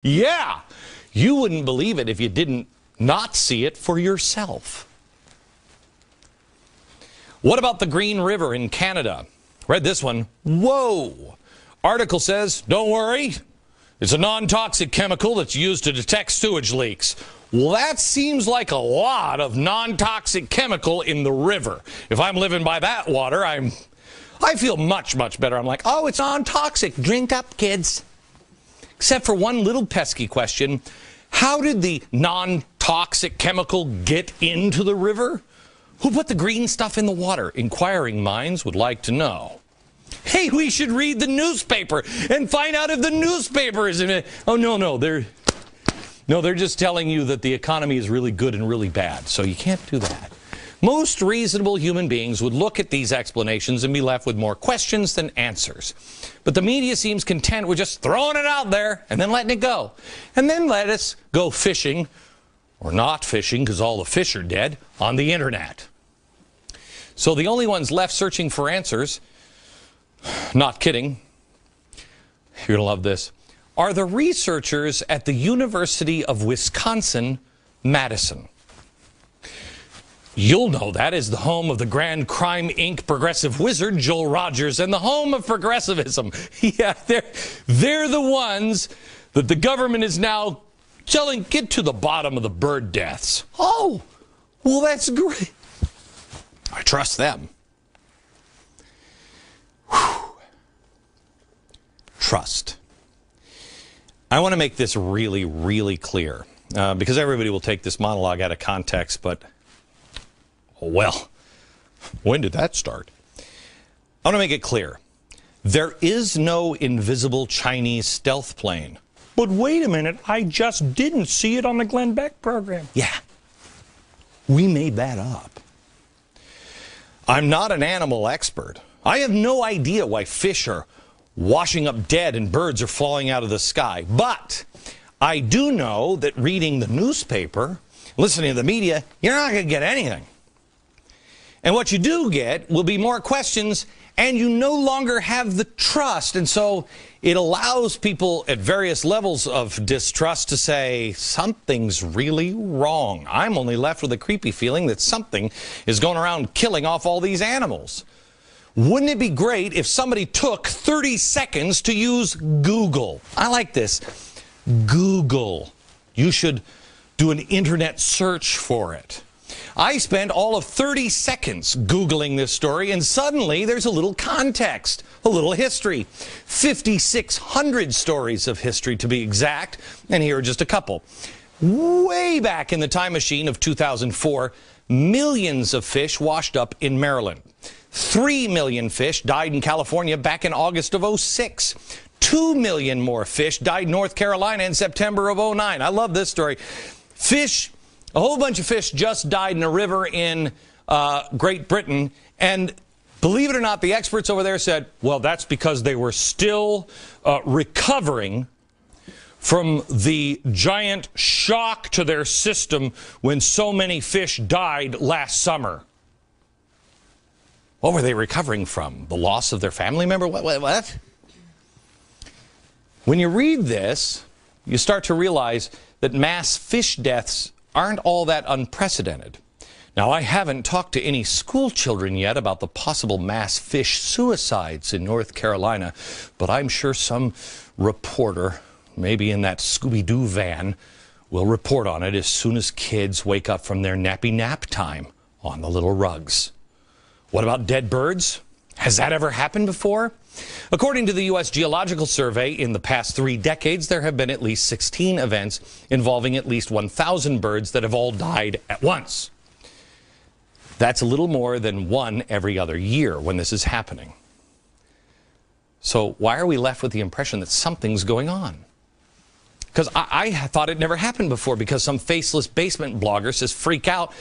Yeah, you wouldn't believe it if you didn't not see it for yourself. What about the Green River in Canada? Read this one. Whoa! Article says, don't worry, it's a non-toxic chemical that's used to detect sewage leaks. Well, that seems like a lot of non-toxic chemical in the river. If I'm living by that water, I feel much, much better. I'm like, oh, it's non-toxic. Drink up, kids. Except for one little pesky question. How did the non-toxic chemical get into the river? Who put the green stuff in the water? Inquiring minds would like to know. Hey, we should read the newspaper and find out if the newspaper is in it. Oh, no, they're just telling you that the economy is really good and really bad, so you can't do that. Most reasonable human beings would look at these explanations and be left with more questions than answers. But the media seems content with just throwing it out there and then letting it go. And then let us go fishing, or not fishing because all the fish are dead, on the internet. So the only ones left searching for answers, not kidding, you're going to love this, are the researchers at the University of Wisconsin-Madison. You'll know that is the home of the Grand Crime Inc. progressive wizard, Joel Rogers, and the home of progressivism. Yeah, they're the ones that the government is now telling, get to the bottom of the bird deaths. Oh, well, that's great. I trust them. Whew. Trust. I want to make this really, really clear, because everybody will take this monologue out of context, but well, when did that start? I want to make it clear. There is no invisible Chinese stealth plane. But wait a minute, I just didn't see it on the Glenn Beck program. Yeah, we made that up. I'm not an animal expert. I have no idea why fish are washing up dead and birds are falling out of the sky. But I do know that reading the newspaper, listening to the media, you're not going to get anything. And what you do get will be more questions, and you no longer have the trust. And so it allows people at various levels of distrust to say, something's really wrong. I'm only left with a creepy feeling that something is going around killing off all these animals. Wouldn't it be great if somebody took 30 seconds to use Google? I like this. Google. You should do an internet search for it. I spent all of 30 seconds Googling this story, and suddenly there's a little context, a little history. 5,600 stories of history to be exact, and here are just a couple. Way back in the time machine of 2004, millions of fish washed up in Maryland. 3 million fish died in California back in August of 2006. 2 million more fish died in North Carolina in September of 2009. I love this story. A whole bunch of fish just died in a river in Great Britain, and believe it or not, the experts over there said, well, that's because they were still recovering from the giant shock to their system when so many fish died last summer. What were they recovering from? The loss of their family member? What? When you read this, you start to realize that mass fish deaths aren't all that unprecedented. Now, I haven't talked to any school children yet about the possible mass fish suicides in North Carolina, but I'm sure some reporter, maybe in that Scooby-Doo van, will report on it as soon as kids wake up from their nappy nap time on the little rugs. What about dead birds? Has that ever happened before? According to the U.S. Geological Survey, in the past 3 decades, there have been at least 16 events involving at least 1,000 birds that have all died at once. That's a little more than one every other year when this is happening. So why are we left with the impression that something's going on? Because I thought it never happened before because some faceless basement blogger says freak out,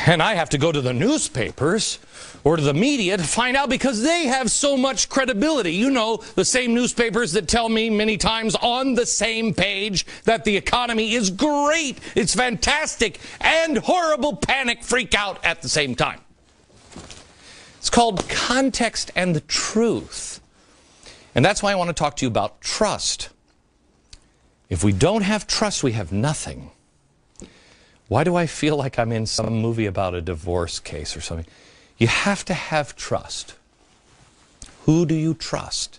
and I have to go to the newspapers or to the media to find out because they have so much credibility. You know, the same newspapers that tell me many times on the same page that the economy is great, it's fantastic, and horrible panic freak out at the same time. It's called context and the truth. And that's why I want to talk to you about trust. If we don't have trust, we have nothing. Why do I feel like I'm in some movie about a divorce case or something? You have to have trust. Who do you trust?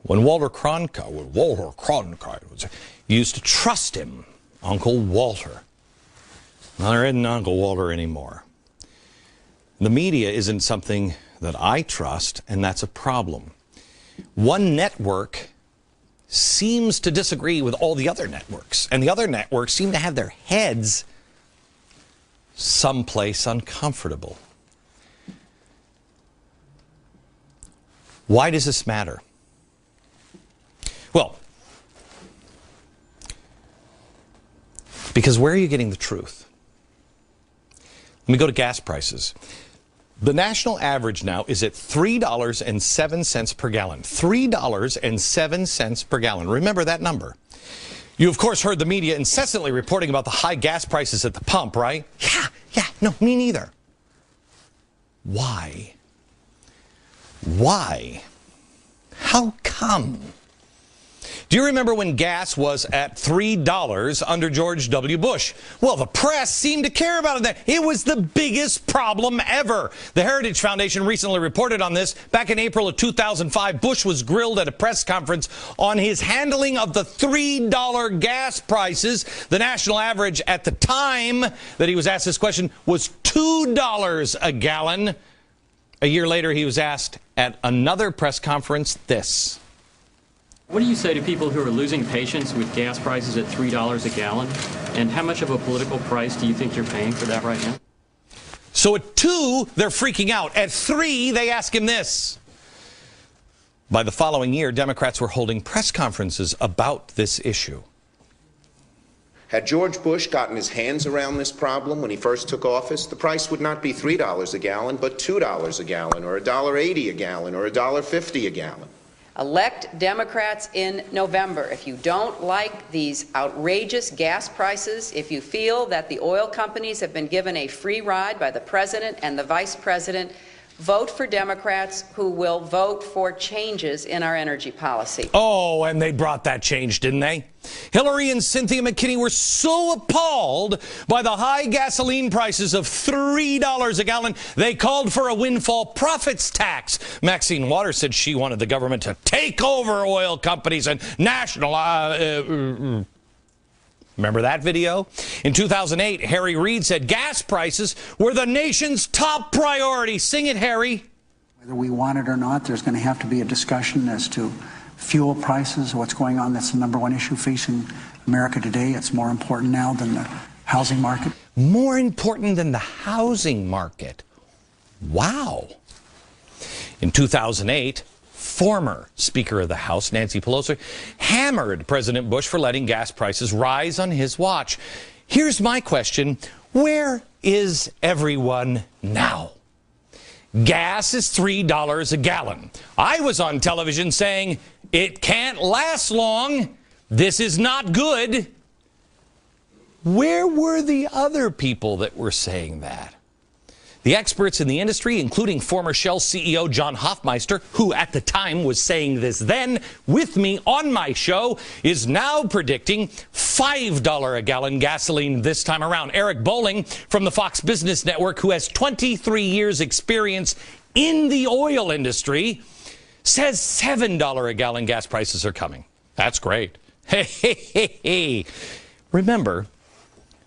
When Walter Cronkite used to trust him, Uncle Walter. Now, there isn't Uncle Walter anymore. The media isn't something that I trust, and that's a problem. One network seems to disagree with all the other networks, and the other networks seem to have their heads someplace uncomfortable. Why does this matter? Well, because where are you getting the truth? Let me go to gas prices. The national average now is at $3.07 per gallon. $3.07 per gallon. Remember that number. You, of course, heard the media incessantly reporting about the high gas prices at the pump, right? Yeah, no, me neither. Why? Why? How come? Do you remember when gas was at $3 under George W. Bush? Well, the press seemed to care about it. It was the biggest problem ever. The Heritage Foundation recently reported on this. Back in April of 2005, Bush was grilled at a press conference on his handling of the $3 gas prices. The national average at the time that he was asked this question was $2 a gallon. A year later, he was asked at another press conference this. What do you say to people who are losing patience with gas prices at $3 a gallon? And how much of a political price do you think you're paying for that right now? So at 2, they're freaking out. At 3, they ask him this. By the following year, Democrats were holding press conferences about this issue. Had George Bush gotten his hands around this problem when he first took office, the price would not be $3 a gallon, but $2 a gallon, or $1.80 a gallon, or $1.50 a gallon. Elect Democrats in November. If you don't like these outrageous gas prices, if you feel that the oil companies have been given a free ride by the president and the vice president, vote for Democrats who will vote for changes in our energy policy. Oh, and they brought that change, didn't they? Hillary and Cynthia McKinney were so appalled by the high gasoline prices of $3 a gallon, they called for a windfall profits tax. Maxine Waters said she wanted the government to take over oil companies and nationalize. Remember that video? In 2008, Harry Reid said gas prices were the nation's top priority. Sing it, Harry. Whether we want it or not, there's going to have to be a discussion as to fuel prices, what's going on. That's the #1 issue facing America today. It's more important now than the housing market. More important than the housing market. Wow. In 2008, former Speaker of the House, Nancy Pelosi, hammered President Bush for letting gas prices rise on his watch. Here's my question. Where is everyone now? Gas is $3 a gallon. I was on television saying, it can't last long. This is not good. Where were the other people that were saying that? The experts in the industry, including former Shell CEO John Hofmeister, who at the time was saying this then with me on my show, is now predicting $5 a gallon gasoline this time around. Eric Bolling from the Fox Business Network, who has 23 years experience in the oil industry, says $7 a gallon gas prices are coming. That's great. Hey. Remember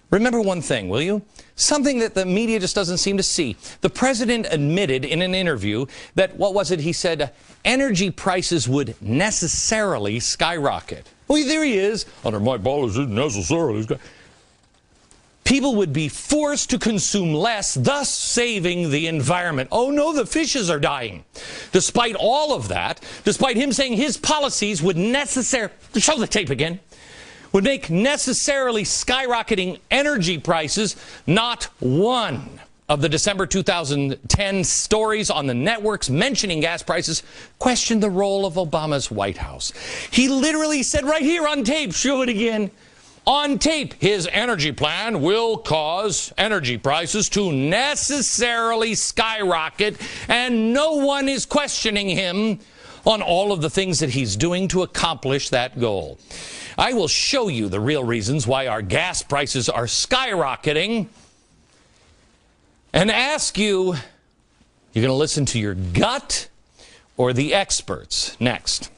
one thing, will you? Something that the media just doesn't seem to see. The president admitted in an interview that, what was it? He said energy prices would necessarily skyrocket. Well, there he is. Under my policies, necessarily. People would be forced to consume less, thus saving the environment. Oh no, the fishes are dying. Despite all of that, despite him saying his policies would necessarily, show the tape again, would make necessarily skyrocketing energy prices, not one of the December 2010 stories on the networks mentioning gas prices questioned the role of Obama's White House. He literally said right here on tape, show it again, on tape, his energy plan will cause energy prices to necessarily skyrocket, and no one is questioning him on all of the things that he's doing to accomplish that goal. I will show you the real reasons why our gas prices are skyrocketing and ask you, you're going to listen to your gut or the experts? Next.